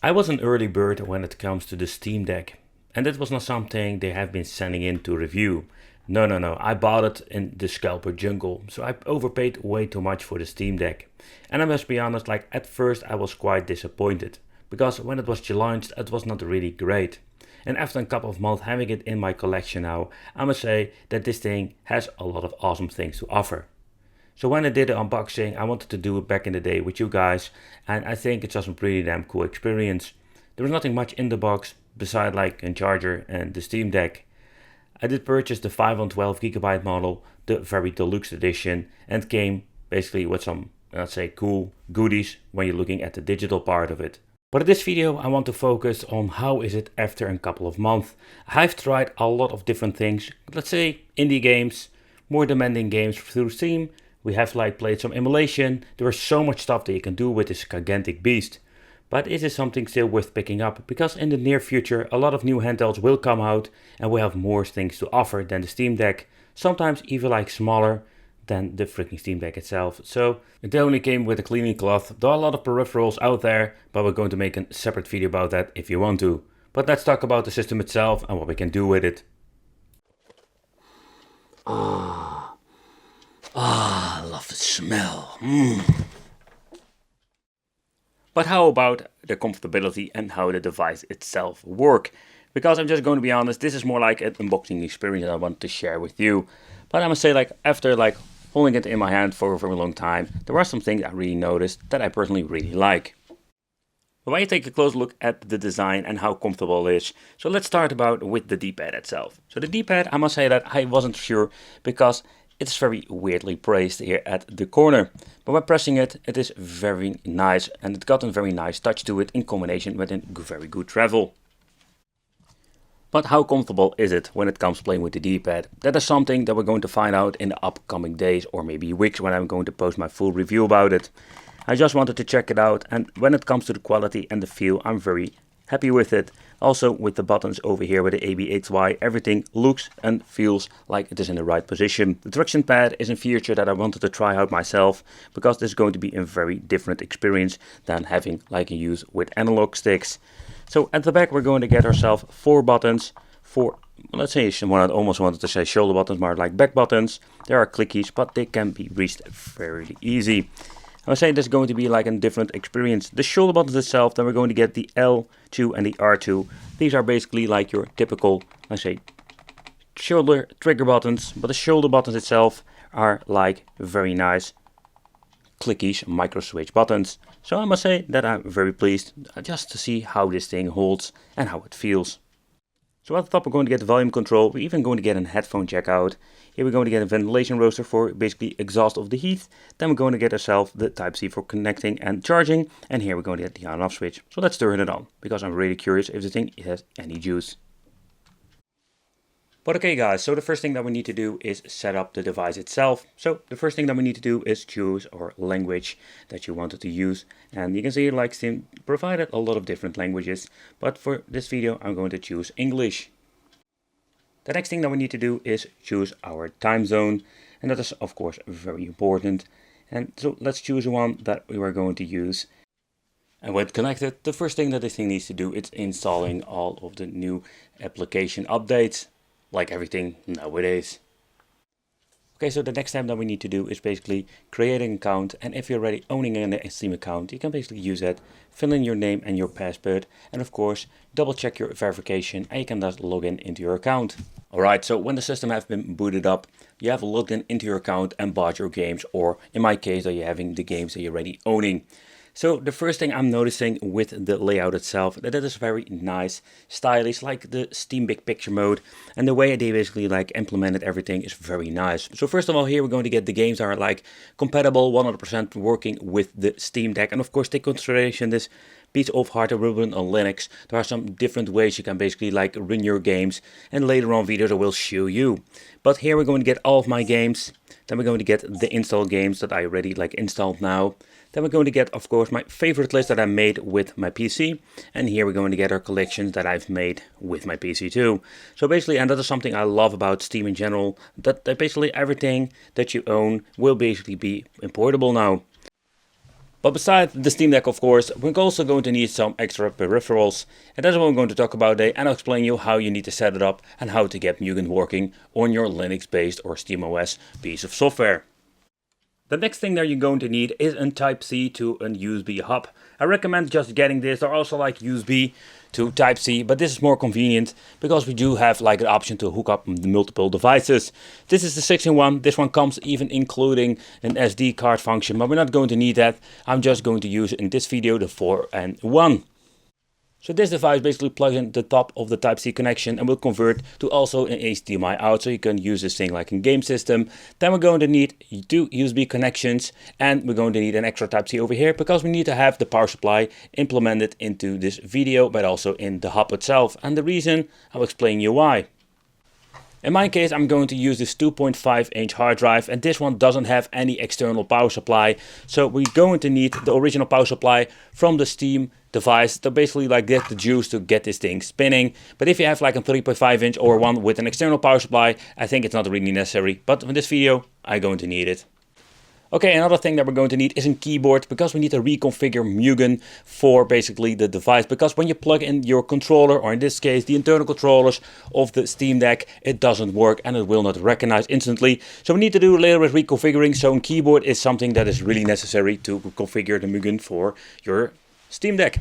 I was an early bird when it comes to the Steam Deck, and that was not something they have been sending in to review. No, I bought it in the scalper jungle, so I overpaid way too much for the Steam Deck. And I must be honest, like at first I was quite disappointed, because when it was launched it was not really great. And after a couple of months having it in my collection now, I must say that this thing has a lot of awesome things to offer. So when I did the unboxing, I wanted to do it back in the day with you guys, and I think it's just a pretty damn cool experience. There was nothing much in the box beside like a charger and the Steam Deck. I did purchase the 512 GB model, the very deluxe edition, and came basically with some, let's say, cool goodies when you're looking at the digital part of it. But in this video I want to focus on how is it after a couple of months. I've tried a lot of different things, let's say indie games, more demanding games through Steam. We have like played some emulation. There is so much stuff that you can do with this gigantic beast. But is it something still worth picking up? Because in the near future a lot of new handhelds will come out and we have more things to offer than the Steam Deck. Sometimes even like smaller than the freaking Steam Deck itself. So it only came with a cleaning cloth. There are a lot of peripherals out there, but we're going to make a separate video about that if you want to. But let's talk about the system itself and what we can do with it. I love the smell. But how about the comfortability and how the device itself work? Because I'm just going to be honest, this is more like an unboxing experience I want to share with you. But I must say, like after like holding it in my hand for a very long time, there are some things I really noticed that I personally really like. But when you take a close look at the design and how comfortable it is, so let's start about with the D-pad itself. So the D-pad, I must say that I wasn't sure because it's very weirdly placed here at the corner. But by pressing it, it is very nice and it got a very nice touch to it in combination with a very good travel. But how comfortable is it when it comes playing with the D-pad? That is something that we're going to find out in the upcoming days or maybe weeks when I'm going to post my full review about it. I just wanted to check it out, and when it comes to the quality and the feel, I'm very happy with it. Also with the buttons over here with the ABHY, everything looks and feels like it is in the right position. The traction pad is a feature that I wanted to try out myself because this is going to be a very different experience than having like a use with analog sticks. So at the back we're going to get ourselves 4 buttons, 4, let's say, I almost wanted to say shoulder buttons, more like back buttons. There are clickies, but they can be reached fairly easy. I would say this is going to be like a different experience. The shoulder buttons itself, then we're going to get the L2 and the R2. These are basically like your typical, let's say, shoulder trigger buttons, but the shoulder buttons itself are like very nice clickies micro switch buttons. So I must say that I'm very pleased just to see how this thing holds and how it feels. So at the top we're going to get the volume control, we're even going to get a headphone jack out. Here we're going to get a ventilation rotor for basically exhaust of the heat. Then we're going to get ourselves the Type-C for connecting and charging. And here we're going to get the on and off switch. So let's turn it on, because I'm really curious if the thing has any juice. But okay guys, so the first thing that we need to do is set up the device itself. So the first thing that we need to do is choose our language that you wanted to use. And you can see like Steam provided a lot of different languages. But for this video I'm going to choose English. The next thing that we need to do is choose our time zone. And that is of course very important. And so let's choose one that we are going to use. And when connected, the first thing that this thing needs to do is installing all of the new application updates. Like everything nowadays. Okay, so the next step that we need to do is basically creating an account, and if you're already owning an Steam account, you can basically use that, fill in your name and your password, and of course double check your verification, and you can just log in into your account. Alright, so when the system has been booted up, you have logged in into your account and bought your games, or in my case that you're having the games that you're already owning. So the first thing I'm noticing with the layout itself, that it is very nice, stylish, like the Steam Big Picture mode, and the way they basically like implemented everything is very nice. So first of all, here we're going to get the games that are like compatible 100% working with the Steam Deck, and of course take consideration this piece of hardware will run on Linux. There are some different ways you can basically like run your games, and later on videos I will show you. But here we're going to get all of my games, then we're going to get the install games that I already like installed now. Then we're going to get, of course, my favorite list that I made with my PC. And here we're going to get our collections that I've made with my PC too. So basically, and that is something I love about Steam in general, that basically everything that you own will basically be importable now. But besides the Steam Deck, of course, we're also going to need some extra peripherals, and that's what I'm going to talk about today, and I'll explain you how you need to set it up and how to get Mugen working on your Linux-based or SteamOS piece of software. The next thing that you're going to need is a Type-C to a USB hub. I recommend just getting this. There are also like USB to Type-C, but this is more convenient because we do have like an option to hook up multiple devices. This is the 6-in-1. This one comes even including an SD card function, but we're not going to need that. I'm just going to use in this video the 4-in-1. So this device basically plugs in the top of the Type-C connection and will convert to also an HDMI out, so you can use this thing like in game system. Then we're going to need 2 USB connections, and we're going to need an extra Type-C over here because we need to have the power supply implemented into this video, but also in the hub itself. And the reason, I'll explain you why. In my case, I'm going to use this 2.5-inch hard drive, and this one doesn't have any external power supply. So we're going to need the original power supply from the Steam device to basically like get the juice to get this thing spinning. But if you have like a 3.5-inch or one with an external power supply, I think it's not really necessary. But in this video, I'm going to need it. Okay, another thing that we're going to need is a keyboard, because we need to reconfigure Mugen for basically the device. Because when you plug in your controller, or in this case the internal controllers of the Steam Deck, it doesn't work and it will not recognize instantly. So we need to do a little bit reconfiguring. So a keyboard is something that is really necessary to configure the Mugen for your Steam Deck.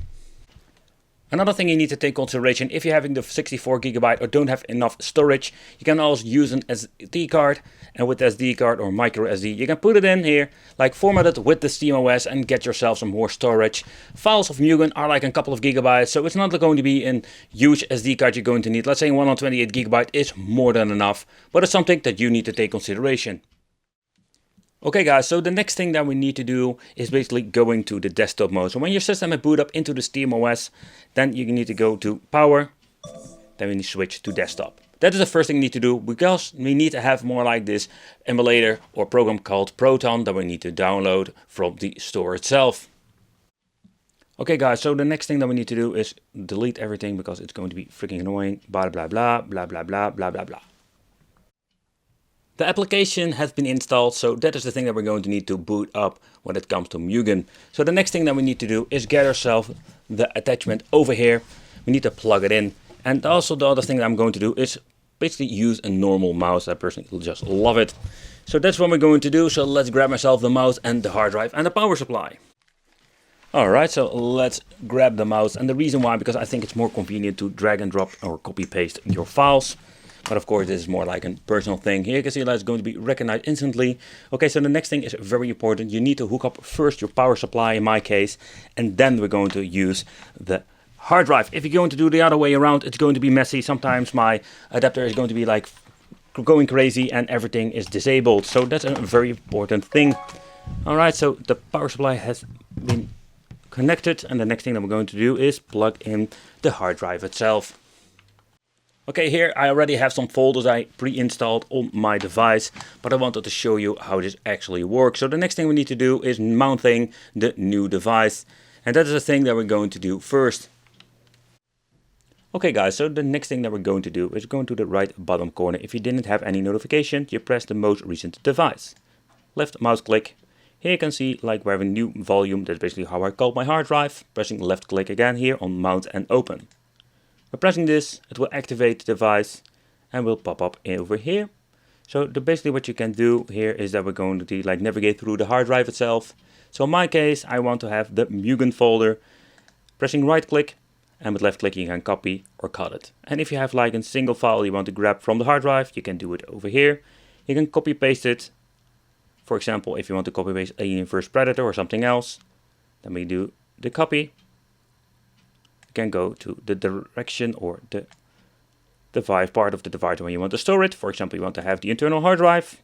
Another thing you need to take consideration, if you're having the 64GB or don't have enough storage, you can also use an SD card. And with SD card or micro SD, you can put it in here, like format it with the SteamOS and get yourself some more storage. Files of Mugen are like a couple of gigabytes, so it's not going to be a huge SD card you're going to need. Let's say 128GB is more than enough, but it's something that you need to take consideration. Okay guys, so the next thing that we need to do is basically going to the desktop mode. So when your system is boot up into the SteamOS, then you need to go to power, then we need to switch to desktop. That is the first thing you need to do, because we need to have more like this emulator or program called Proton that we need to download from the store itself. Okay guys, so the next thing that we need to do is delete everything because it's going to be freaking annoying. Blah blah blah blah blah blah blah blah blah. The application has been installed, so that is the thing that we're going to need to boot up when it comes to Mugen. So the next thing that we need to do is get ourselves the attachment over here. We need to plug it in. And also the other thing that I'm going to do is basically use a normal mouse. I personally just love it. So that's what we're going to do. So let's grab myself the mouse and the hard drive and the power supply. Alright, so let's grab the mouse. And the reason why, because I think it's more convenient to drag and drop or copy paste your files. But of course, this is more like a personal thing. Here you can see that it's going to be recognized instantly. Okay, so the next thing is very important. You need to hook up first your power supply, in my case, and then we're going to use the hard drive. If you're going to do the other way around, it's going to be messy. Sometimes my adapter is going to be like going crazy and everything is disabled. So that's a very important thing. Alright, so the power supply has been connected, and the next thing that we're going to do is plug in the hard drive itself. Okay, here I already have some folders I pre-installed on my device, but I wanted to show you how this actually works. So the next thing we need to do is mounting the new device, and that is the thing that we're going to do first. Okay guys, so the next thing that we're going to do is go to the right bottom corner. If you didn't have any notification, you press the most recent device. Left mouse click. Here you can see like we have a new volume. That's basically how I called my hard drive. Pressing left click again here on mount and open. By pressing this, it will activate the device and will pop up over here. So basically what you can do here is that we're going to do, like navigate through the hard drive itself. So in my case, I want to have the Mugen folder. Pressing right click, and with left click you can copy or cut it. And if you have like a single file you want to grab from the hard drive, you can do it over here. You can copy paste it. For example, if you want to copy paste Alien vs Predator or something else, then we do the copy. You can go to the direction or the device part of the device when you want to store it. For example, you want to have the internal hard drive.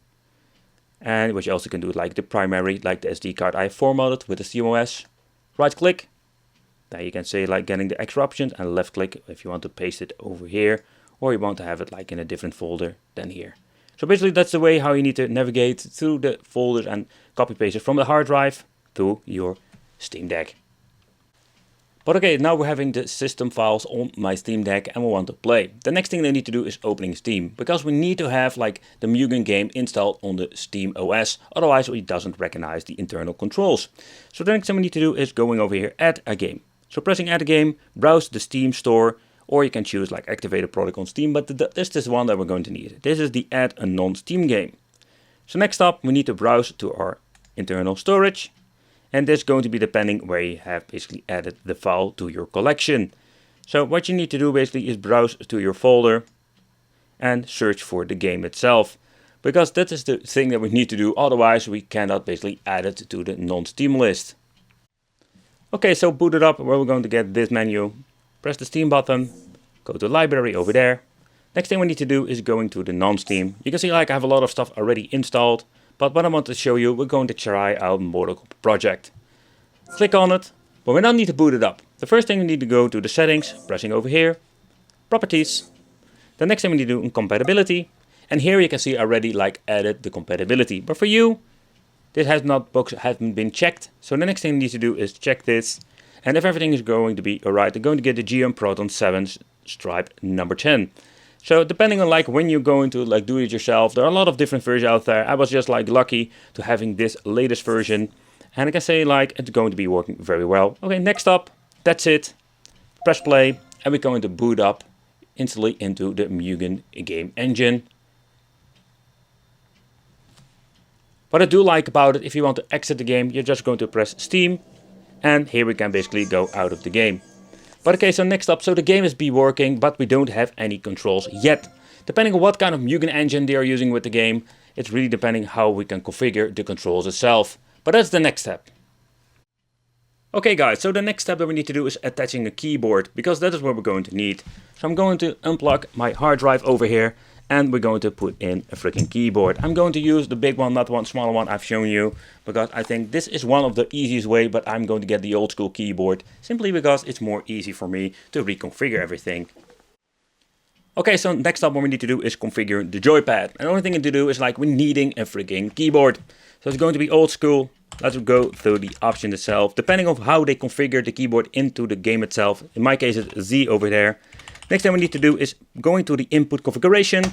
And what you also can do like the primary, like the SD card I formatted with the SteamOS. Right click. Then you can say like getting the extra options, and left click if you want to paste it over here, or you want to have it like in a different folder than here. So basically that's the way how you need to navigate through the folders and copy paste it from the hard drive to your Steam Deck. But okay, now we're having the system files on my Steam Deck and we want to play. The next thing they need to do is opening Steam, because we need to have like the Mugen game installed on the Steam OS, otherwise it doesn't recognize the internal controls. So the next thing we need to do is going over here, add a game. So pressing add a game, browse the Steam store, or you can choose like activate a product on Steam, but this is one that we're going to need. This is the add a non-Steam game. So next up we need to browse to our internal storage. And this is going to be depending where you have basically added the file to your collection. So what you need to do basically is browse to your folder and search for the game itself. Because that is the thing that we need to do, otherwise we cannot basically add it to the non-Steam list. Okay, so boot it up, where we're going to get this menu. Press the Steam button, go to library over there. Next thing we need to do is going to the non-Steam. You can see like I have a lot of stuff already installed. But what I want to show you, we're going to try out Mortal Kombat Project. Click on it, but we don't need to boot it up. The first thing we need to go to the settings, pressing over here, properties. The next thing we need to do is compatibility. And here you can see I already like added the compatibility. But for you, this hasn't been checked. So the next thing you need to do is check this. And if everything is going to be alright, they're going to get the GM Proton 7 stripe number 10. So depending on like when you're going to like do it yourself, there are a lot of different versions out there. I was just like lucky to having this latest version. And I can say like it's going to be working very well. Okay, next up, that's it. Press play and we're going to boot up instantly into the Mugen game engine. What I do like about it, if you want to exit the game, you're just going to press Steam. And here we can basically go out of the game. But okay, so next up, so the game is working, but we don't have any controls yet. Depending on what kind of Mugen engine they are using with the game, it's really depending how we can configure the controls itself. But that's the next step. Okay guys, so the next step that we need to do is attaching a keyboard, because that is what we're going to need. So I'm going to unplug my hard drive over here, and we're going to put in a freaking keyboard. I'm going to use the big one, not one smaller one I've shown you, because I think this is one of the easiest way, but I'm going to get the old school keyboard, simply because it's more easy for me to reconfigure everything. Okay, so next up what we need to do is configure the joypad. And the only thing to do is like we're needing a freaking keyboard. So it's going to be old school. Let's go through the option itself. Depending on how they configure the keyboard into the game itself. In my case it's Z over there. Next thing we need to do is going to the input configuration.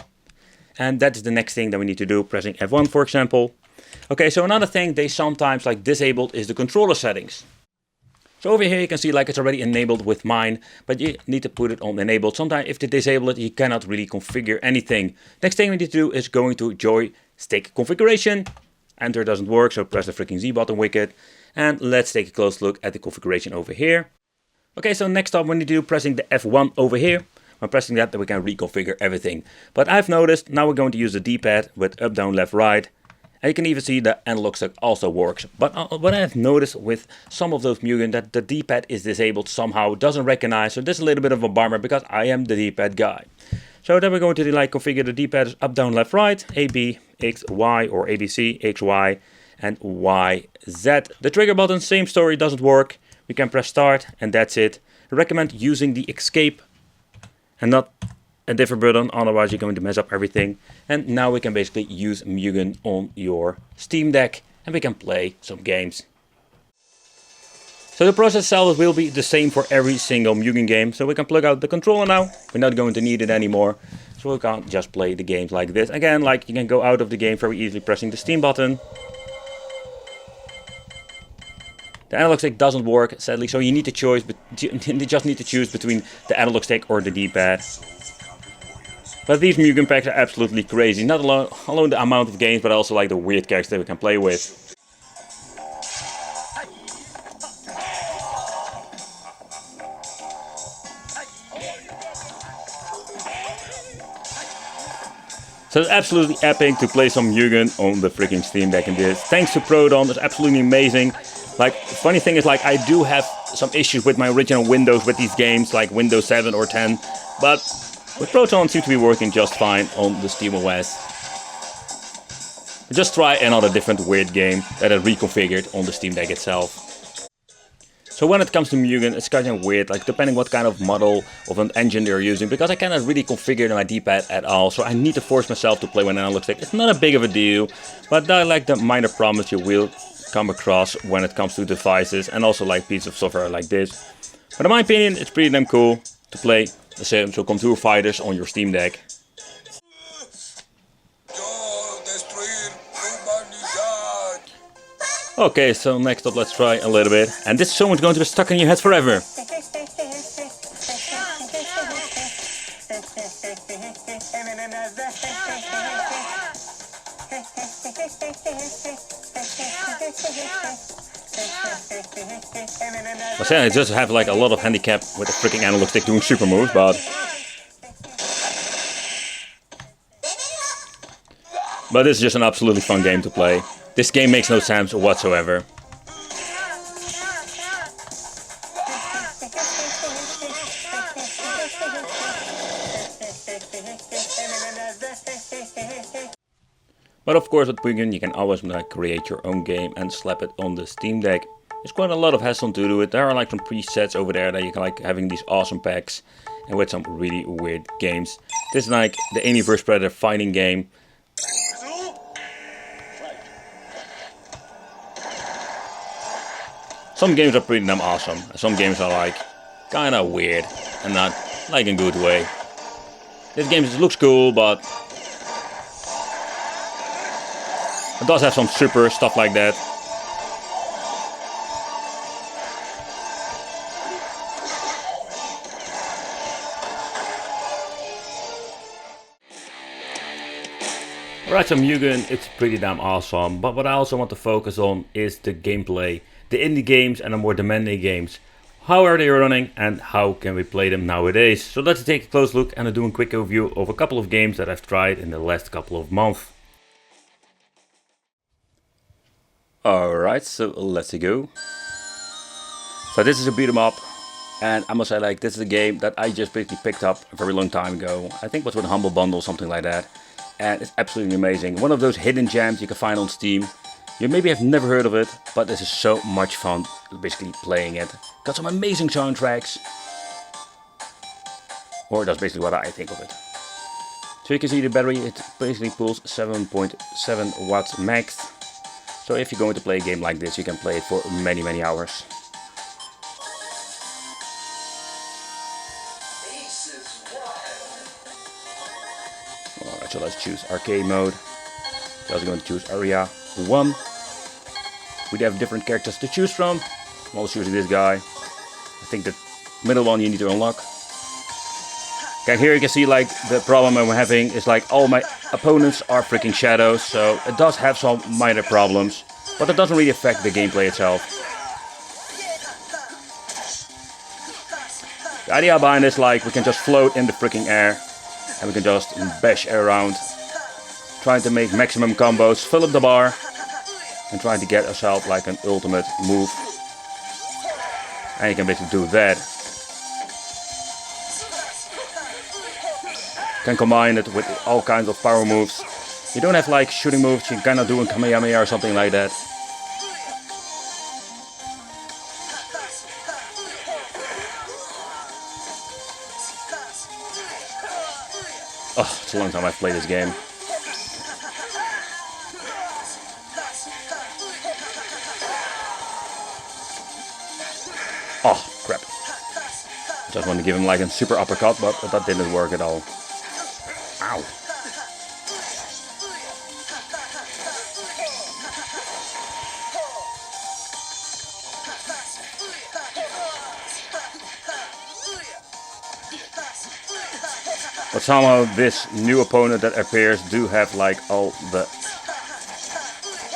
And that's the next thing that we need to do, pressing F1 for example. Okay, so another thing they sometimes like disabled is the controller settings. So over here you can see like it's already enabled with mine, but you need to put it on enabled. Sometimes if they disable it, you cannot really configure anything. Next thing we need to do is going to joystick configuration. Enter doesn't work, so press the freaking Z button, wicked. And let's take a close look at the configuration over here. Okay, so next up we need to do pressing the F1 over here. When pressing that, then we can reconfigure everything. But I've noticed now we're going to use the D-pad with up, down, left, right. And you can even see the analog stick also works. But what I've noticed with some of those Mugen, that the D-pad is disabled somehow, doesn't recognize. So this is a little bit of a bummer because I am the D-pad guy. So then we're going to like configure the D-pad as up, down, left, right, A, B, X, Y, or A, B, C, X, Y, and Y, Z. The trigger button, same story, doesn't work. We can press start and that's it. I recommend using the escape and not a different button, otherwise you're going to mess up everything. And now we can basically use Mugen on your Steam Deck and we can play some games. So the process itself will be the same for every single Mugen game. So we can plug out the controller now. We're not going to need it anymore. So we can't just play the games like this. Again, like you can go out of the game very easily pressing the Steam button. The analog stick doesn't work, sadly, so you need to choose, but you just need to choose between the analog stick or the D-pad. But these Mugen packs are absolutely crazy. Not alone the amount of games, but also like the weird characters that we can play with. So it's absolutely epic to play some Mugen on the freaking Steam Deck in this. Thanks to Proton, it's absolutely amazing. Like, funny thing is, like, I do have some issues with my original Windows with these games, like Windows 7 or 10, but with Proton it seems to be working just fine on the Steam OS. Just try another different weird game that I reconfigured on the Steam Deck itself. So when it comes to Mugen, it's kind of weird, like depending what kind of model of an engine they're using, because I cannot really configure my D-pad at all, so I need to force myself to play with an analog stick. It's not a big of a deal, but I like the minor problems you will come across when it comes to devices and also like pieces of software like this. But in my opinion, it's pretty damn cool to play the some contour fighters on your Steam Deck. Okay, so next up, let's try a little bit. And this song is going to be stuck in your head forever. But yeah, I just have like a lot of handicap with the freaking analog stick doing super moves, but this is just an absolutely fun game to play. This game makes no sense whatsoever. But of course with Mugen you can always like create your own game and slap it on the Steam Deck. There's quite a lot of hassle to do it. There are like some presets over there that you can like having these awesome packs and with some really weird games. This is like the Alien vs Predator fighting game. Some games are pretty damn awesome, and some games are like kinda weird and not like in a good way. This game just looks cool, but it does have some super stuff like that. Alright, so Mugen, it's pretty damn awesome, but what I also want to focus on is the gameplay. The indie games and the more demanding games. How are they running and how can we play them nowadays? So let's take a close look and do a quick overview of a couple of games that I've tried in the last couple of months. Alright, so let's go. So this is a beat 'em up, and I must say like this is a game that I just basically picked up a very long time ago. I think it was with a Humble Bundle, something like that. And it's absolutely amazing. One of those hidden gems you can find on Steam. You maybe have never heard of it, but this is so much fun basically playing it. Got some amazing soundtracks. Or that's basically what I think of it. So you can see the battery, it basically pulls 7.7 watts max. So if you're going to play a game like this, you can play it for many hours. Alright, so let's choose arcade mode. So I'm going to choose area 1. We have different characters to choose from. I'm always choosing this guy. I think the middle one you need to unlock. Okay, here you can see like the problem I'm having is like all my opponents are freaking shadows, so it does have some minor problems, but it doesn't really affect the gameplay itself. The idea behind this is like we can just float in the freaking air and we can just bash around, trying to make maximum combos, fill up the bar, and trying to get ourselves like an ultimate move. And you can basically do that. Can combine it with all kinds of power moves. You don't have like shooting moves, you cannot do a Kamehameha or something like that. Oh, it's a long time I've played this game. Oh, crap. Just want to give him like a super uppercut, but that didn't work at all. Ow. But somehow this new opponent that appears do have like all the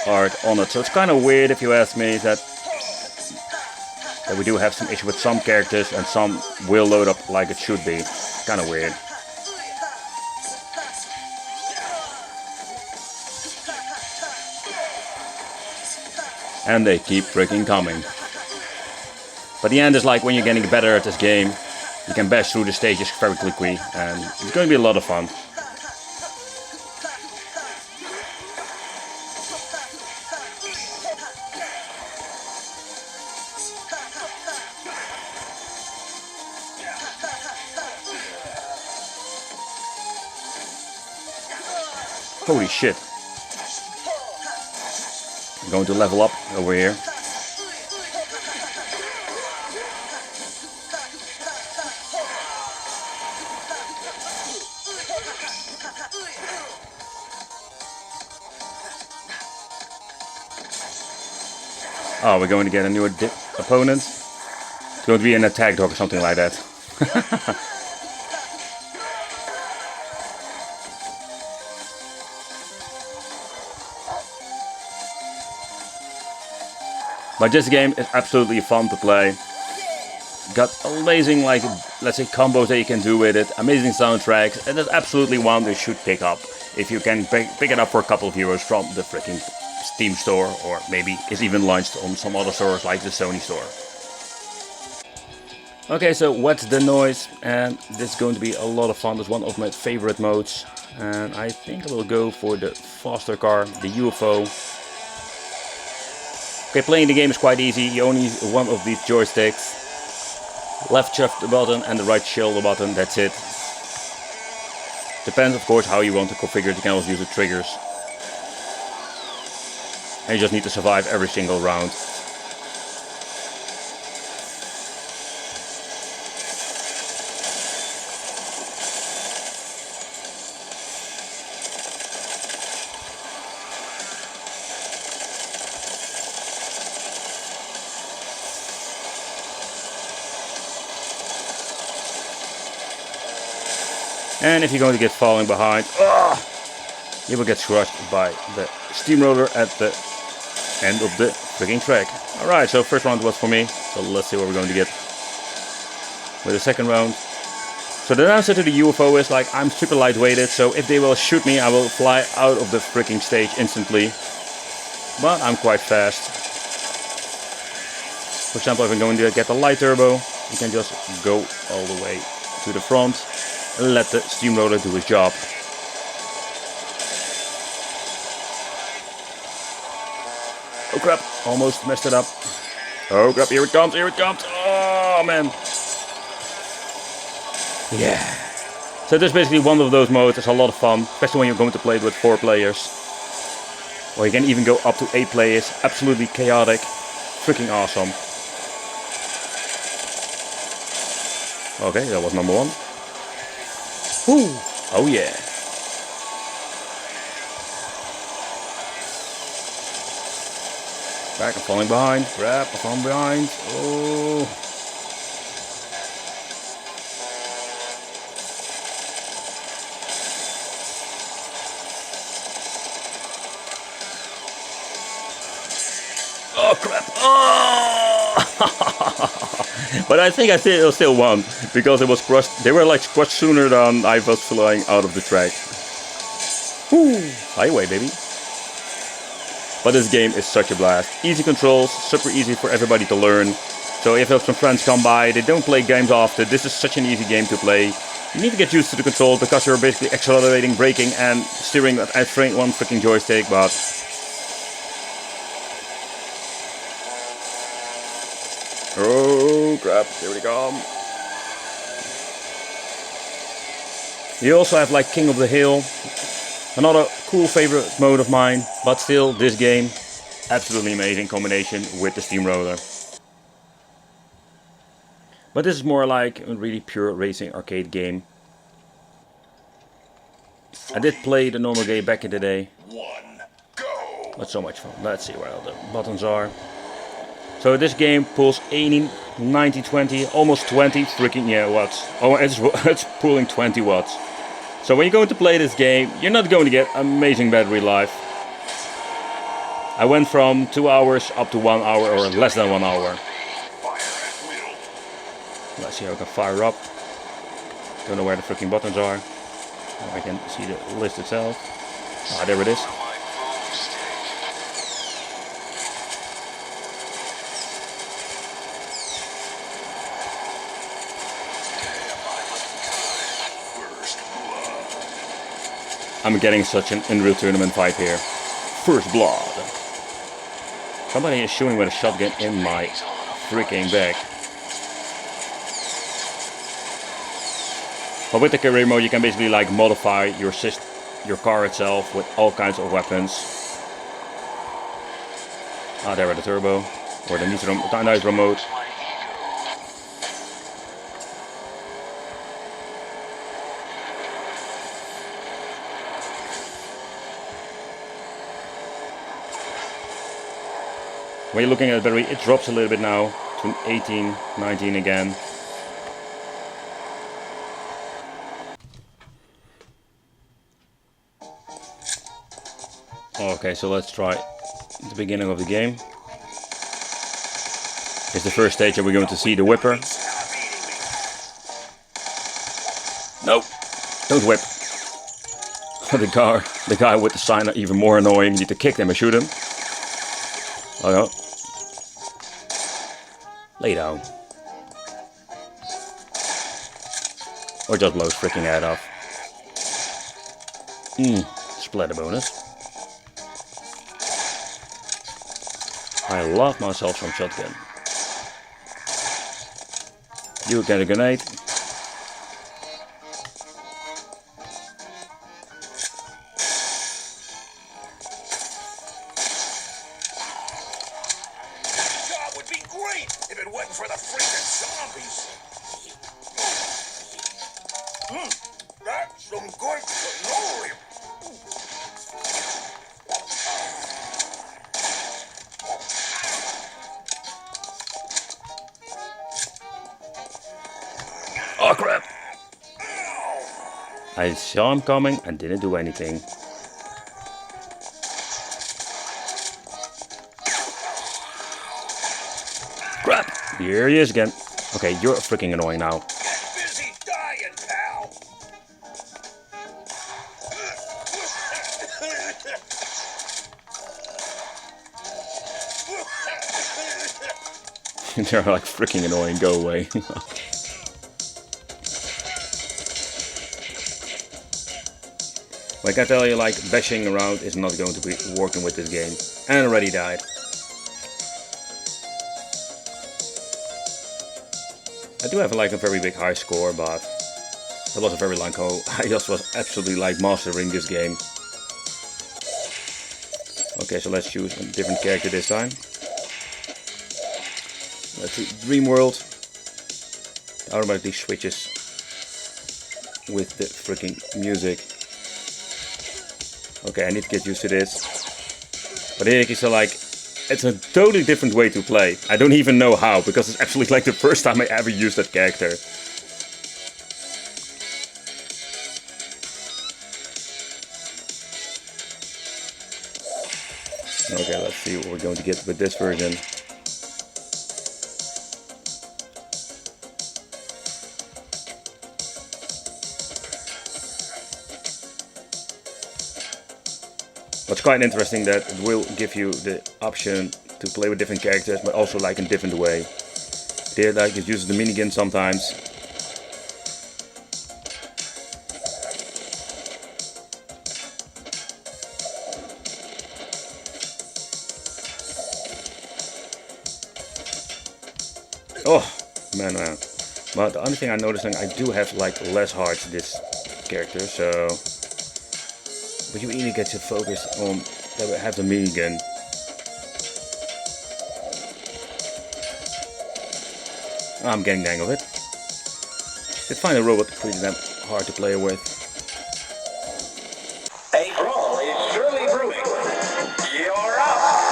art on it. So it's kind of weird if you ask me that we do have some issue with some characters and some will load up like it should be. Kind of weird. And they keep freaking coming. But the end is like when you're getting better at this game, you can bash through the stages very quickly and it's going to be a lot of fun. Holy shit. I'm going to level up over here. Oh, we're going to get a new opponent. It's going to be an attack dog or something like that. But this game is absolutely fun to play. Got amazing, like, let's say, combos that you can do with it. Amazing soundtracks. And it's absolutely one you should pick up. If you can pick it up for a couple of euros from the freaking Steam store. Or maybe it's even launched on some other stores like the Sony store. Okay, so what's the noise? And this is going to be a lot of fun. It's one of my favorite modes. And I think I will go for the faster car, the UFO. Okay, playing the game is quite easy. You only use one of these joysticks. Left shift button and the right shoulder button, that's it. Depends of course how you want to configure it. You can also use the triggers. And you just need to survive every single round. And if you're going to get falling behind, you will get crushed by the steamroller at the end of the freaking track. Alright, so first round was for me. So let's see what we're going to get with the second round. So the downside to the UFO is like I'm super lightweighted, so if they will shoot me, I will fly out of the freaking stage instantly. But I'm quite fast. For example, if I'm going to get the light turbo, you can just go all the way to the front. Let the steamroller do his job. Oh crap, almost messed it up. Oh crap, here it comes, here it comes. Oh man. Yeah. So this is basically one of those modes. It's a lot of fun, especially when you're going to play it with 4 players. Or you can even go up to 8 players. Absolutely chaotic. Freaking awesome. Okay, that was number 1. Ooh. Oh yeah. Back, I'm falling behind. Crap, I'm falling behind. Oh. Oh crap. Oh. But I think I still won because it was crushed. They were like crushed sooner than I was flying out of the track. Woo. Highway, baby. But this game is such a blast. Easy controls, super easy for everybody to learn. So if some friends come by, they don't play games often, this is such an easy game to play. You need to get used to the controls because you're basically accelerating, braking and steering at one freaking joystick, but... Oh crap, here we come. You also have like King of the Hill. Another cool favorite mode of mine, but still this game, absolutely amazing combination with the steamroller. But this is more like a really pure racing arcade game. I did play the normal game back in the day. But so much fun. Let's see where all the buttons are. So this game pulls 80, 90, 20, almost 20 freaking watts. Oh, it's pulling 20 watts. So when you're going to play this game, you're not going to get amazing battery life. I went from 2 hours up to 1 hour or less than 1 hour. Let's see how I can fire up. Don't know where the freaking buttons are. I can see the list itself. Ah, there it is. I'm getting such an Unreal Tournament vibe here. First blood. Somebody is shooting with a shotgun in my freaking back. But with the career mode you can basically like modify your car itself with all kinds of weapons. Ah, there are the turbo. Or the nitro mode. When you're looking at the battery, it drops a little bit now to 18, 19 again. Okay, so let's try the beginning of the game. It's the first stage that we're going to see the whipper. No, don't whip. The guy with the sign are even more annoying. You need to kick them and shoot him. Oh no. Lay down. Or just blow his freaking head off. Splatter bonus. I love myself some shotgun. You get a grenade. Job would be great if it wasn't for the freaking zombies. That's some good cannoli. Oh crap! I saw him coming and didn't do anything. Crap! Here he is again. Okay, you're freaking annoying now. Get busy dying, pal. They're like freaking annoying, go away. Like I tell you, like bashing around is not going to be working with this game. And I already died. I do have like a very big high score, but that was a very long haul. I just was absolutely like mastering this game. Okay, so let's choose a different character this time. Let's do Dream World. It automatically switches with the freaking music. Okay, I need to get used to this. But here it's like, it's a totally different way to play. I don't even know how, because it's actually like the first time I ever used that character. Okay, let's see what we're going to get with this version. What's quite interesting that it will give you the option to play with different characters, but also like in a different way. There, like it uses the minigun sometimes. Oh man, man. But the only thing I'm noticing, I do have like less hearts this character, so. But you really get to focus on that we have the minigun. I'm getting the hang of it. Did find a robot pretty damn hard to play with. A brawl is surely brewing. You're up.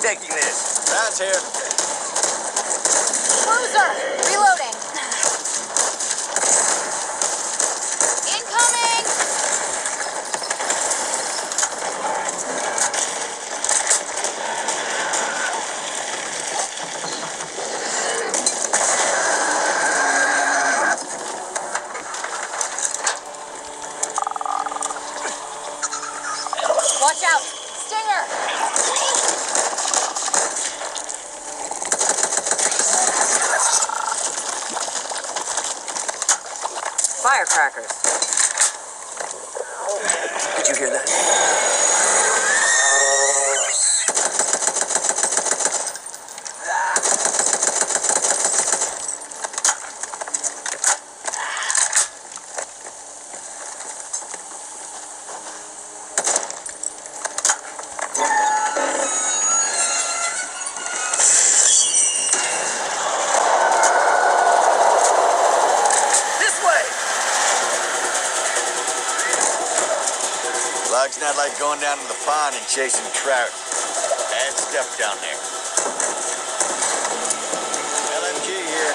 taking this? Round's here. Cruiser, reloading. Incoming. Watch out, Stinger. Firecrackers. Did you hear that? Log's not like going down to the pond and chasing trout. Bad stuff down there. LMG here.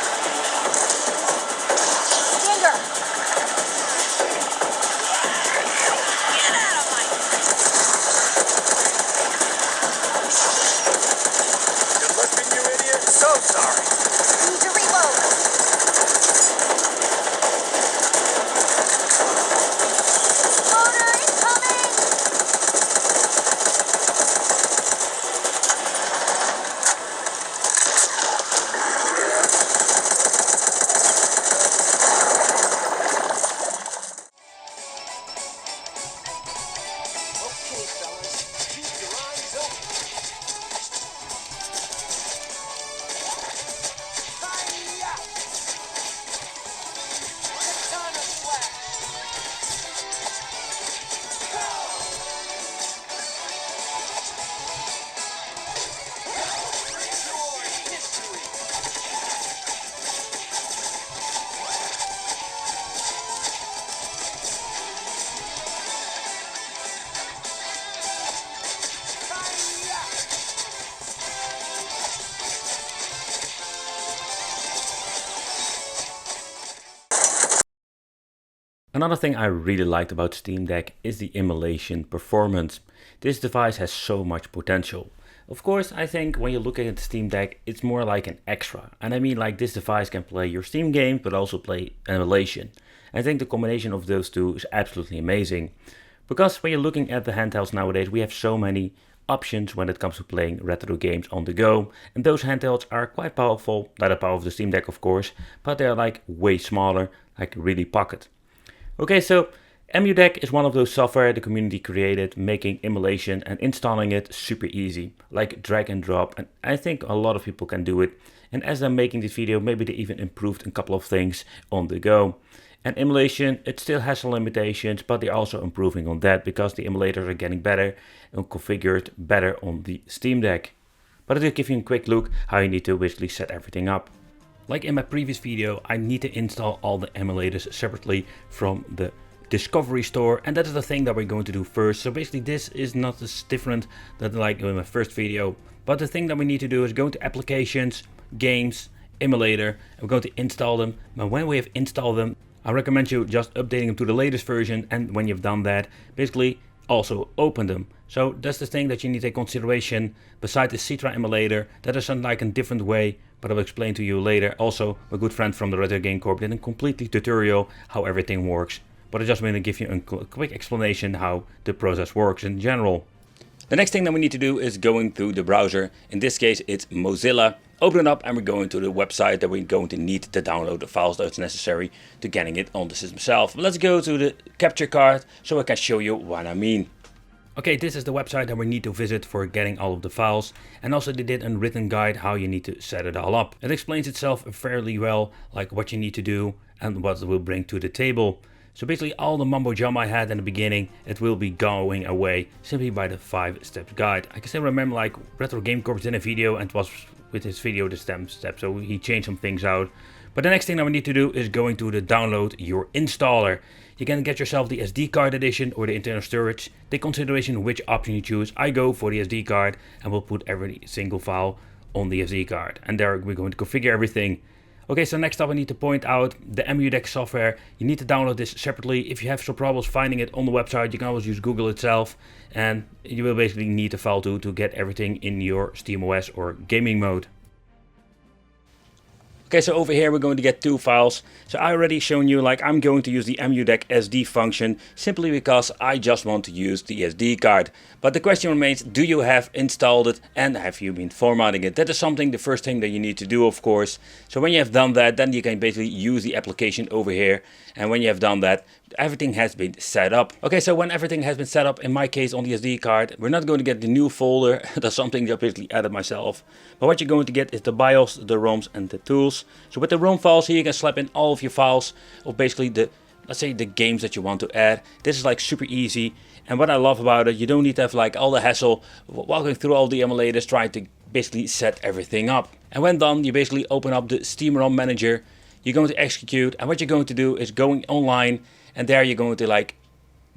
Stinger. Get out of my... Good looking, you idiot. So sorry. Need to reload. Loader incoming. Okay, fellas. Keep your eyes open. Hi-ya! Katana slash. Enjoy history. Hi-ya! Another thing I really liked about Steam Deck is the emulation performance. This device has so much potential. Of course, I think when you look at the Steam Deck, it's more like an extra. And I mean, like, this device can play your Steam games, but also play emulation. I think the combination of those two is absolutely amazing. Because when you're looking at the handhelds nowadays, we have so many options when it comes to playing retro games on the go. And those handhelds are quite powerful, not the power of the Steam Deck of course, but they're like way smaller, like really pocket. Okay, so EmuDeck is one of those software the community created, making emulation and installing it super easy, like drag and drop, and I think a lot of people can do it. And as I'm making this video, maybe they even improved a couple of things on the go. And emulation, it still has some limitations, but they're also improving on that because the emulators are getting better and configured better on the Steam Deck. But I'll give you a quick look how you need to basically set everything up. Like in my previous video, I need to install all the emulators separately from the Discovery Store, and that is the thing that we're going to do first. So basically this is not as different than like in my first video, but the thing that we need to do is go to Applications, Games, Emulator, and we're going to install them. But when we have installed them, I recommend you just updating them to the latest version, and when you've done that, basically also open them. So that's the thing that you need to take consideration. Besides the Citra emulator, that is something like a different way, but I'll explain to you later. Also, my good friend from the Retro Game Corp did a completely tutorial how everything works. But I just want to give you a quick explanation how the process works in general. The next thing that we need to do is going through the browser. In this case, it's Mozilla. Open it up and we're going to the website that we're going to need to download the files that's necessary to getting it on the system itself. But let's go to the capture card so I can show you what I mean. Okay, this is the website that we need to visit for getting all of the files. And also they did a written guide how you need to set it all up. It explains itself fairly well, like what you need to do and what it will bring to the table. So basically all the mumbo jumbo I had in the beginning, it will be going away simply by the 5-step guide. I can still remember like Retro Game Corp did a video and it was with his video the steps, so he changed some things out. But the next thing that we need to do is going to the download your installer. You can get yourself the SD card edition or the internal storage. Take consideration which option you choose. I go for the SD card and we'll put every single file on the SD card. And there we're going to configure everything. Okay, so next up I need to point out the Emulation software. You need to download this separately. If you have some problems finding it on the website, you can always use Google itself. And you will basically need the file to get everything in your SteamOS or gaming mode. Okay, so over here we're going to get two files. So I already shown you, like, I'm going to use the Emulation SD function simply because I just want to use the SD card. But the question remains, do you have installed it and have you been formatting it? That is something, the first thing that you need to do, of course. So when you have done that, then you can basically use the application over here. And when you have done that, everything has been set up. Okay, so when everything has been set up, in my case on the SD card, we're not going to get the new folder. That's something that I basically added myself. But what you're going to get is the BIOS, the ROMs and the tools. So with the ROM files here, you can slap in all of your files of basically the, let's say, the games that you want to add. This is like super easy. And what I love about it, you don't need to have like all the hassle walking through all the emulators trying to basically set everything up. And when done, you basically open up the Steam ROM manager. You're going to execute, and what you're going to do is going online, and there you're going to like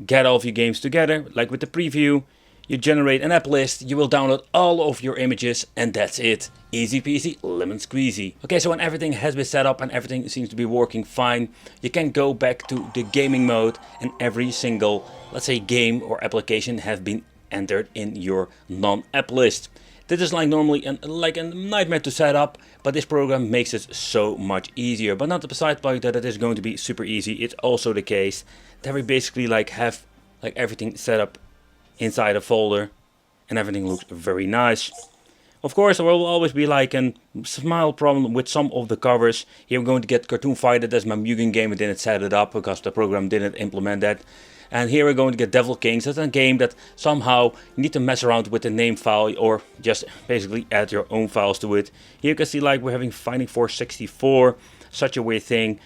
get all of your games together. Like with the preview, you generate an app list, you will download all of your images, and that's it. Easy peasy, lemon squeezy. Okay, so when everything has been set up and everything seems to be working fine, you can go back to the gaming mode, and every single, let's say, game or application has been entered in your non-app list. This is like normally like a nightmare to set up, but this program makes it so much easier. But not besides the point that it is going to be super easy, it's also the case that we basically like have like everything set up inside a folder and everything looks very nice. Of course, there will always be like a small problem with some of the covers. Here we're going to get Cartoon Fighter, that's my Mugen game. I didn't set it up because the program didn't implement that. And here we're going to get Devil Kings. That's a game that somehow you need to mess around with the name file or just basically add your own files to it. Here you can see like we're having Fighting Force 64, such a weird thing.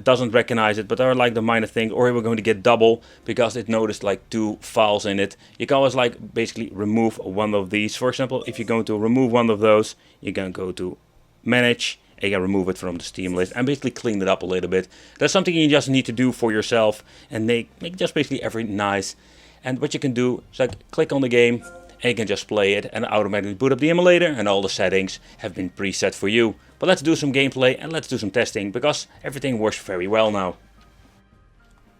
Doesn't recognize it, but there are like the minor things. Or we're going to get Double because it noticed like two files in it. You can always like basically remove one of these. For example, if you're going to remove one of those, you can go to Manage. You can remove it from the Steam list and basically clean it up a little bit. That's something you just need to do for yourself and make just basically everything nice. And what you can do is like click on the game and you can just play it and automatically boot up the emulator and all the settings have been preset for you. But let's do some gameplay and let's do some testing because everything works very well now.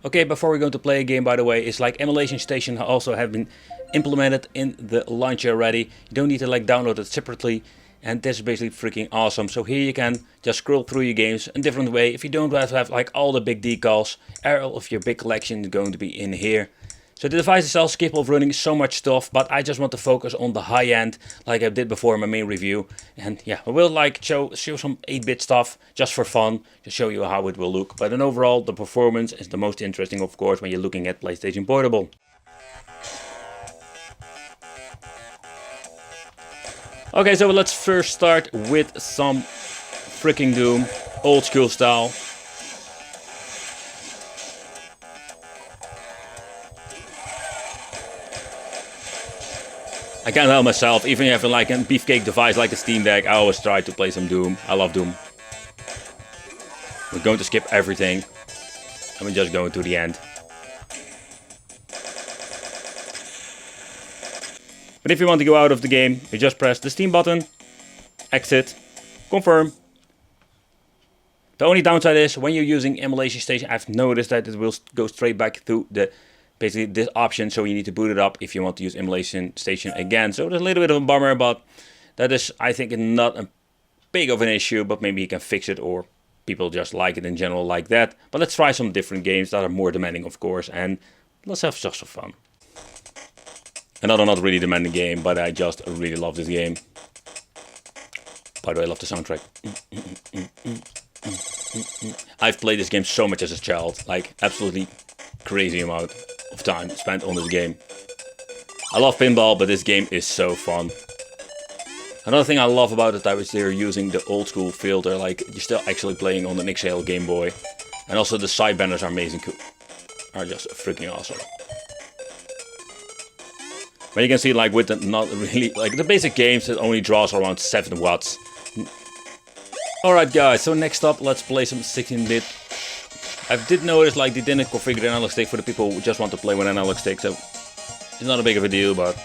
Okay, before we're going to play a game, by the way, it's like Emulation Station also have been implemented in the launcher already. You don't need to like download it separately. And this is basically freaking awesome. So here you can just scroll through your games in a different way. If you don't have to have like all the big decals, all of your big collection is going to be in here. So the device itself is capable of running so much stuff, but I just want to focus on the high end like I did before in my main review. And yeah, I will like show some 8-bit stuff just for fun, to show you how it will look. But in overall, the performance is the most interesting, of course, when you're looking at PlayStation Portable. Okay, so let's first start with some freaking Doom, old school style. I can't help myself, even having like a beefcake device like the Steam Deck, I always try to play some Doom. I love Doom. We're going to skip everything and we're just going to the end. But if you want to go out of the game, you just press the Steam button, exit, confirm. The only downside is when you're using Emulation Station, I've noticed that it will go straight back to the basically this option, so you need to boot it up if you want to use Emulation Station again. So it's a little bit of a bummer, but that is, I think, not a big of an issue, but maybe you can fix it or people just like it in general like that. But let's try some different games that are more demanding, of course, and let's have just some fun. Another not really demanding game, but I just really love this game. By the way, I love the soundtrack. I've played this game so much as a child, like absolutely crazy amount of time spent on this game. I love pinball, but this game is so fun. Another thing I love about it is they're using the old school filter, like you're still actually playing on an XL Game Boy. And also the side banners are amazing, are just freaking awesome. But you can see like with the not really, like the basic games, it only draws around 7 watts. Alright guys, so next up let's play some 16-bit. I did notice like they didn't configure the analog stick for the people who just want to play with analog stick, so it's not a big of a deal, but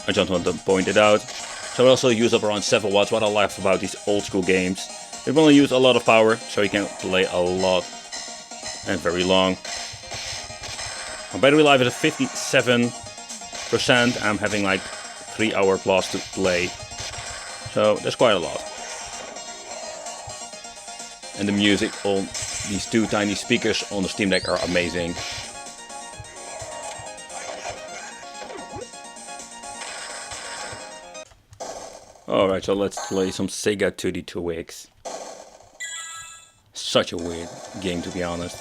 I just want to point it out. So I also use up around 7 watts. What I like about these old school games, they only use a lot of power, so you can play a lot and very long. My battery life is at 57%. I'm having like 3 hours plus to play, so that's quite a lot. And the music on these 2 tiny speakers on the Steam Deck are amazing. Alright, so let's play some Sega 32X. Such a weird game, to be honest.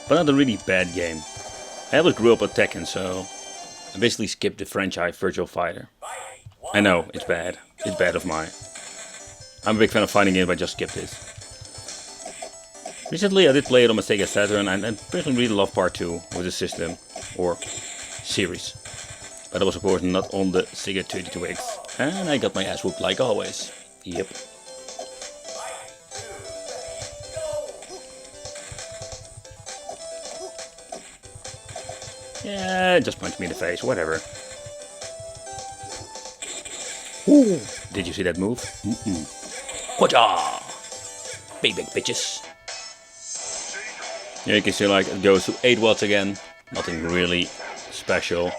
But not a really bad game. I always grew up with Tekken, so I basically skipped the franchise Virtual Fighter. I know, it's bad. It's bad of mine. I'm a big fan of fighting games, but I just skipped this. Recently I did play it on my Sega Saturn, and I personally really love part 2 with the system, or series. But it was of course not on the Sega 32X. And I got my ass whooped like always. Yep. Yeah, just punch me in the face, whatever. Ooh, did you see that move? Whatcha? Big bitches. Yeah, you can see like it goes to 8 watts again. Nothing really special.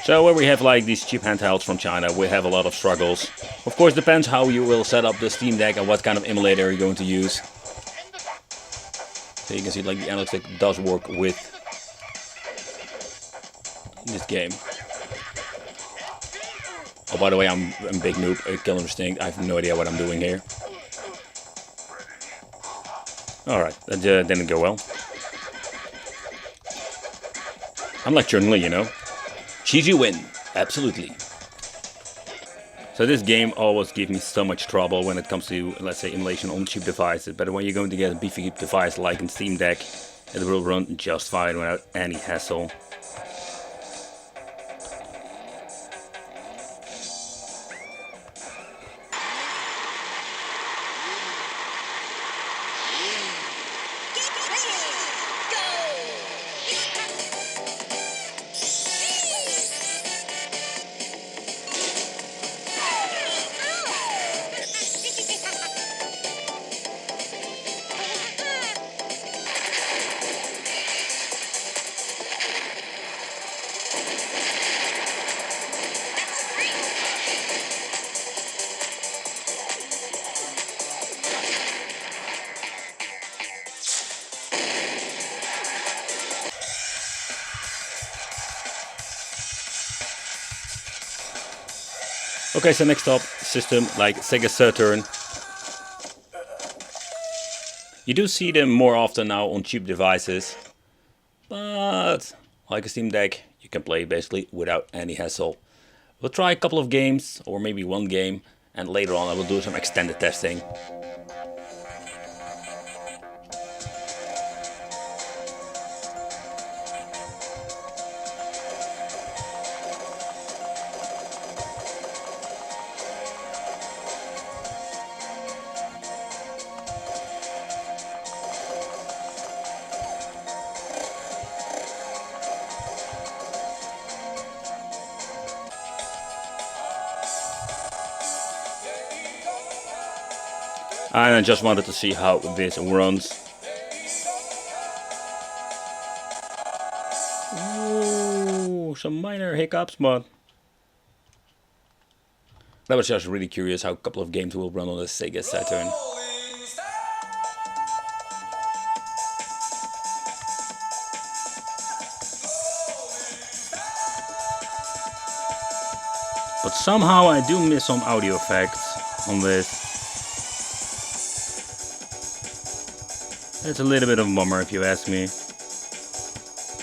So where we have like these cheap handhelds from China, we have a lot of struggles. Of course, depends how you will set up the Steam Deck and what kind of emulator you're going to use. So you can see like the analog stick does work with this game. Oh, by the way, I'm a big noob at Killer Instinct. I have no idea what I'm doing here. Alright, that didn't go well. I'm like Chun-Li, you know. Cheesy win, absolutely. So this game always gives me so much trouble when it comes to, let's say, emulation on cheap devices. But when you're going to get a beefy device like in Steam Deck, it will run just fine without any hassle. Okay, so next up, system like Sega Saturn. You do see them more often now on cheap devices, but like a Steam Deck, you can play basically without any hassle. We'll try a couple of games, or maybe one game, and later on I will do some extended testing. And I just wanted to see how this runs. Ooh, some minor hiccups, but I was just really curious how a couple of games will run on the Sega Saturn. But somehow I do miss some audio effects on this. It's a little bit of a bummer if you ask me.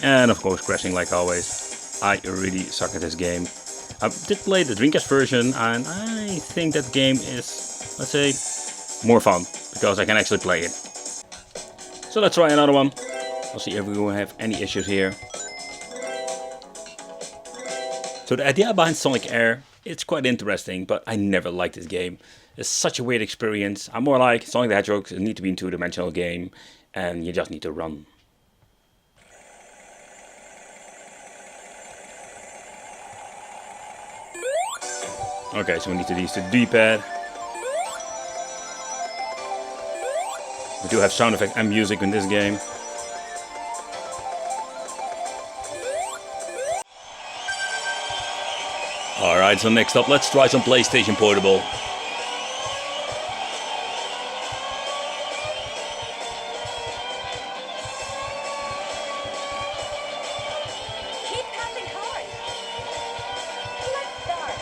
And of course crashing like always. I really suck at this game. I did play the Dreamcast version and I think that game is, let's say, more fun. Because I can actually play it. So let's try another one. I'll see if we will have any issues here. So the idea behind Sonic Air, it's quite interesting, but I never liked this game. It's such a weird experience. I'm more like Sonic the Hedgehog, it needs to be a two-dimensional game, and you just need to run. Okay, so we need to use the D-pad. We do have sound effects and music in this game. Alright, so next up, let's try some PlayStation Portable. Keep passing cars. Let's start.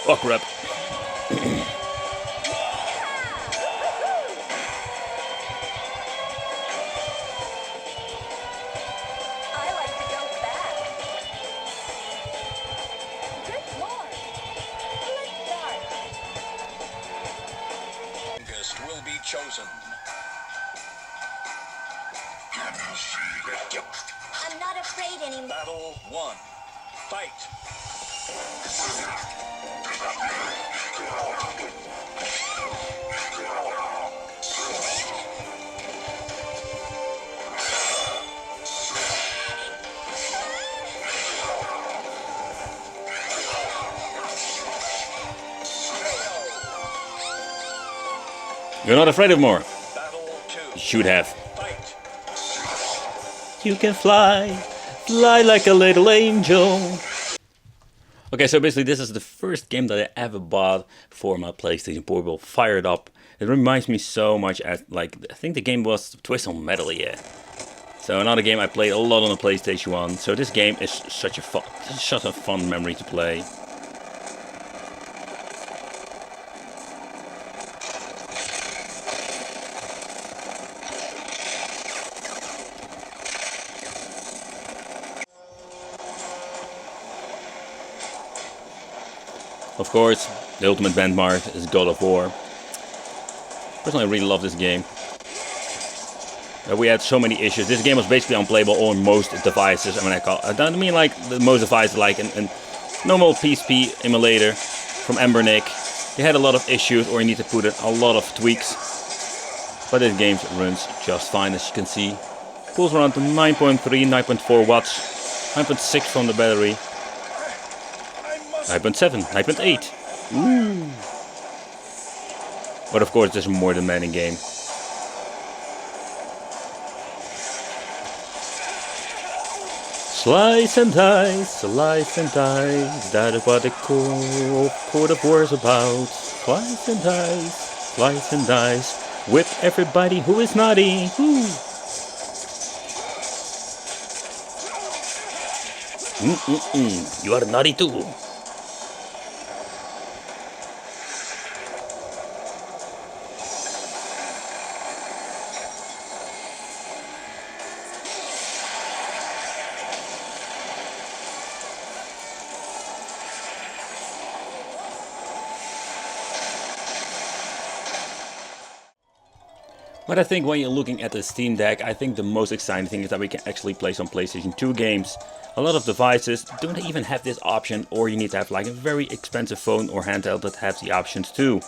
Oh crap. I like to go fast. Good lord. Let's start. Youngest will be chosen. I'm not afraid anymore. Battle 1. Fight. You're not afraid of more. Battle 2. You should have. Fight. You can fly, fly like a little angel. Okay, so basically this is the first game that I ever bought for my PlayStation Portable, fired up. It reminds me so much as, like, I think the game was Twisted Metal, yeah. So another game I played a lot on the PlayStation 1. So this game is such a fun memory to play. Of course, the ultimate benchmark is God of War. Personally, I really love this game. We had so many issues. This game was basically unplayable on most devices. I don't mean like the most devices, like a normal PSP emulator from Embernick. They had a lot of issues, or you need to put in a lot of tweaks. But this game runs just fine, as you can see. Pulls around to 9.3, 9.4 watts, 9.6 from the battery. 9.7, 9.8. Ooh. But of course, this is a more demanding game. Slice and dice, that is what the Code of War is about. Slice and dice, whip everybody who is naughty. Woo. You are naughty too. But I think when you're looking at the Steam Deck, I think the most exciting thing is that we can actually play some PlayStation 2 games. A lot of devices don't even have this option, or you need to have like a very expensive phone or handheld that has the options too.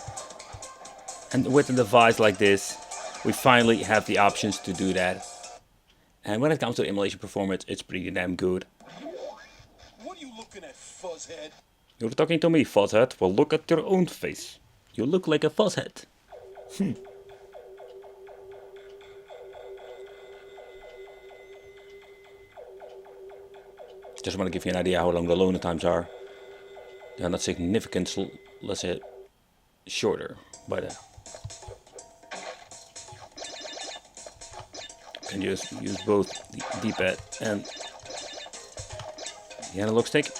And with a device like this, we finally have the options to do that. And when it comes to emulation performance, it's pretty damn good. What are you looking at, fuzzhead? You're talking to me, fuzzhead? Well, look at your own face. You look like a fuzzhead. Just want to give you an idea how long the loading times are. They're not significant, let's say, shorter, but can just use both the D-pad and the analog stick.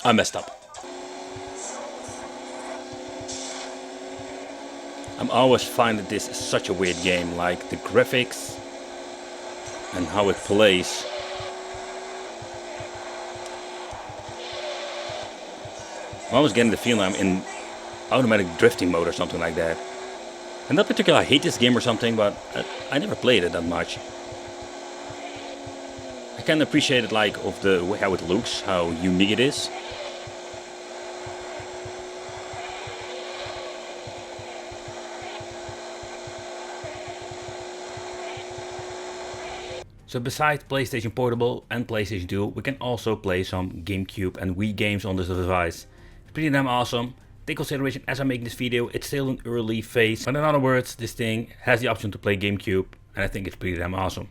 I messed up. I'm always finding this such a weird game, like the graphics. and how it plays. I'm almost getting the feeling I'm in automatic drifting mode or something like that. And not particularly I hate this game or something, but I never played it that much. I can appreciate it like of the way how it looks, how unique it is. So besides PlayStation Portable and PlayStation 2, we can also play some GameCube and Wii games on this device. It's pretty damn awesome. Take consideration as I make this video, it's still an early phase. But in other words, this thing has the option to play GameCube, and I think it's pretty damn awesome.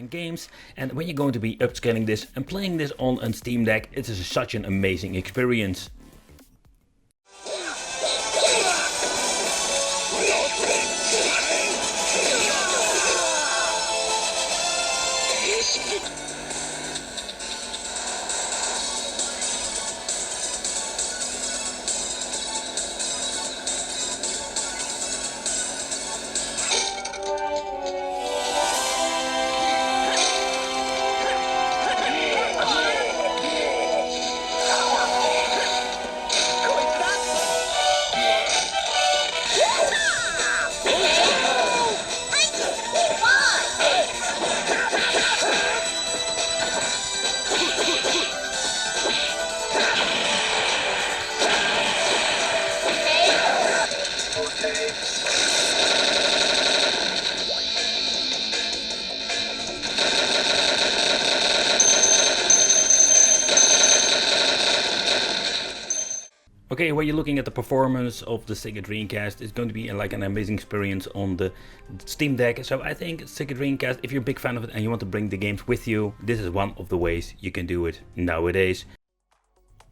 Games, and when you're going to be upscaling this and playing this on a Steam Deck, it is such an amazing experience. Okay, when you're looking at the performance of the Sega Dreamcast, it's going to be like an amazing experience on the Steam Deck. So I think Sega Dreamcast, if you're a big fan of it and you want to bring the games with you, this is one of the ways you can do it nowadays.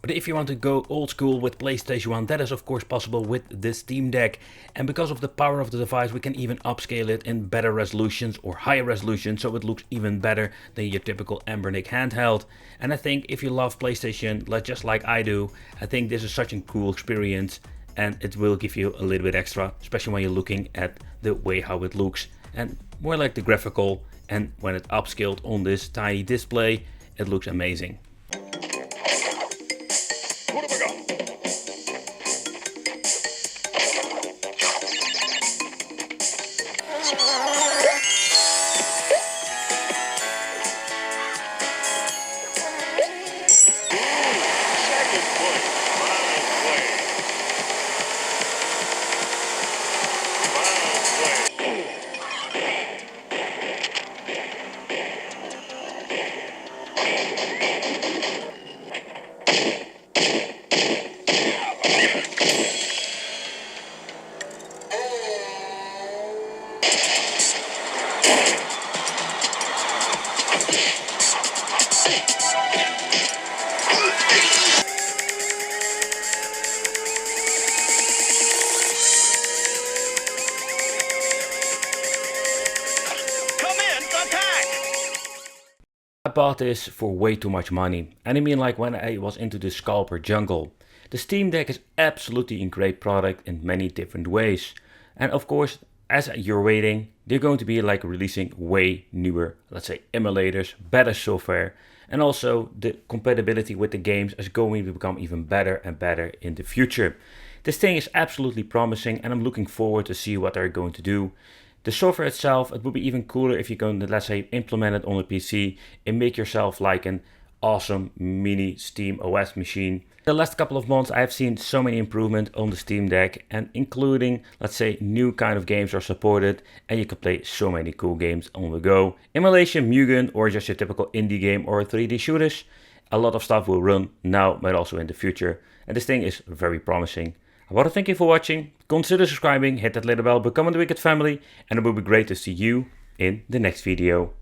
But if you want to go old school with PlayStation 1, that is of course possible with the Steam Deck. And because of the power of the device, we can even upscale it in better resolutions or higher resolution, so it looks even better than your typical Embernic handheld. And I think if you love PlayStation, just like I do, I think this is such a cool experience, and it will give you a little bit extra, especially when you're looking at the way how it looks and more like the graphical. And when it's upscaled on this tiny display, it looks amazing. What have I got? Second point. Final play. I bought this for way too much money, and I mean like when I was into the scalper jungle. The Steam Deck is absolutely a great product in many different ways. And of course, as you're waiting, they're going to be like releasing way newer, let's say, emulators, better software, and also the compatibility with the games is going to become even better and better in the future. This thing is absolutely promising, and I'm looking forward to see what they're going to do. The software itself, it would be even cooler if you can, let's say, implement it on a PC and make yourself like an awesome mini Steam OS machine. The last couple of months I have seen so many improvements on the Steam Deck, and including, let's say, new kind of games are supported, and you can play so many cool games on the go. Emulation, Mugen, or just your typical indie game or 3D shooters. A lot of stuff will run now, but also in the future, and this thing is very promising. I want to thank you for watching. Consider subscribing, hit that little bell, become a Wicked family, and it would be great to see you in the next video.